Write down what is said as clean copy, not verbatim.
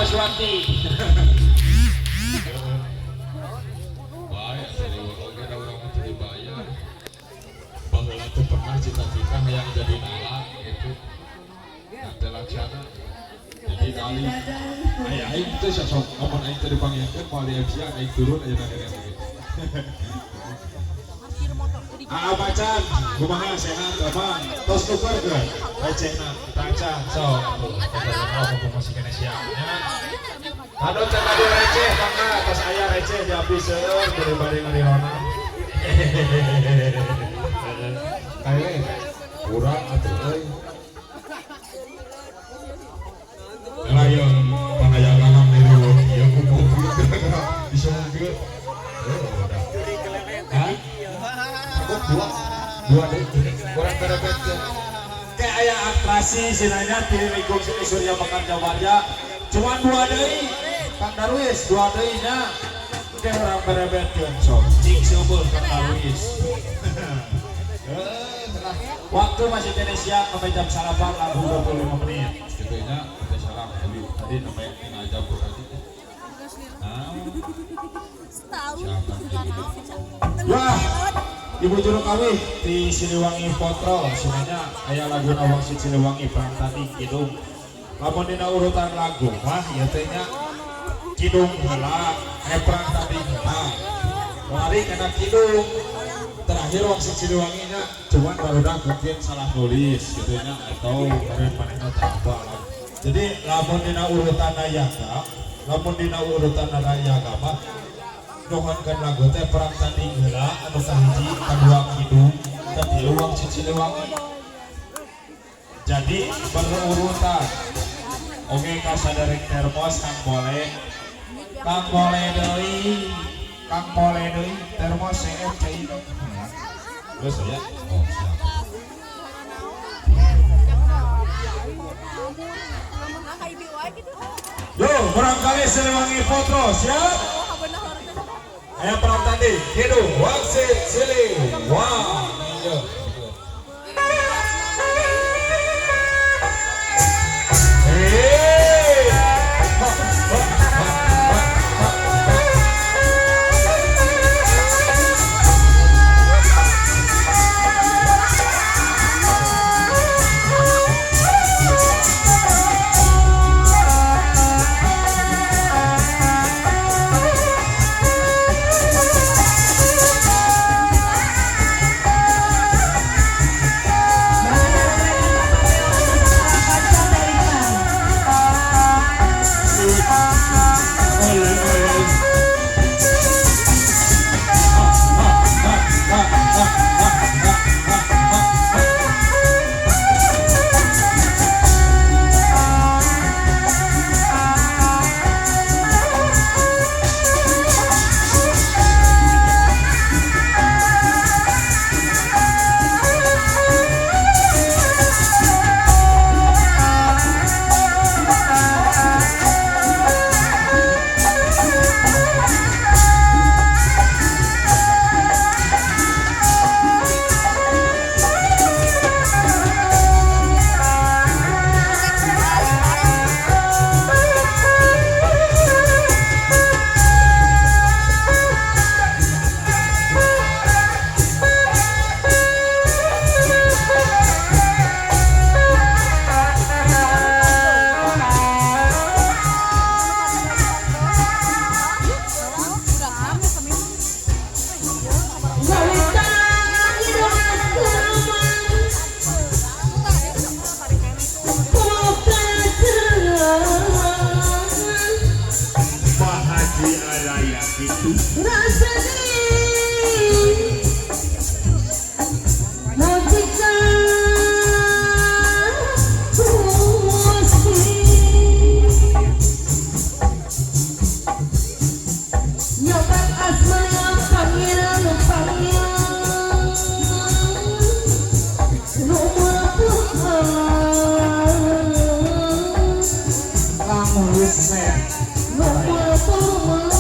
Saraswati. Baik, dari oke ada orang mau jadi bayar. Baheula teu pernah cita-cita yang jadi nala gitu. Nanti laksana. Jadi kali aya aing teh sok amun aing teh dipanggilkeun moal di FC aing turun aja nanya gitu. Macan, kumaha sehat apa? Tos tuker ke recehna, taca, so. Aku masih kena siapnya. Aduh, cek aduh receh, bangga, tos aya receh dihabis seueur daripada ngarirona. Kae, kurang atuh euy. Layan mana yang nanam diri ieu kumpul bisa mungkin. Hah? Dua deh, kurang berebet kayak aya atrasi sinanya tirikung si Surya makan Jawaja cuma 2 deui Kang Darwis 2 deui nya kayak orang berebetkeun sok cing seubeuh Kang Darwis waktu masih Indonesia sampai jam sarapan lagu 25 menit gitu nya udah salam tadi namanya ngajak tadi wah Ibu Juru Kawih di Siliwangi Potro sebenarnya kayak lagu nawang si Siliwangi perang tadi Kidung lamun dina urutan lagu mah ya tehnya Kidung heula perang tadi heula kemarin kena Kidung terakhir wang si Siliwangi nya cuman barudak mungkin salah nulis gitu nya atau kemarin manehna tak apa jadi lamun dina urutan nayaga mah nuhunkeun lagu teh perang tanding heula anu kahiji kadua Kidung katilu wang si Siliwangi jadi berurutan oke ka saderek termos Kang boleh deui termos CF cai terus ya oh siap yo barangkali Siliwangi Potro siap ayo perang tanding Kidung wang si Siliwangi Nomor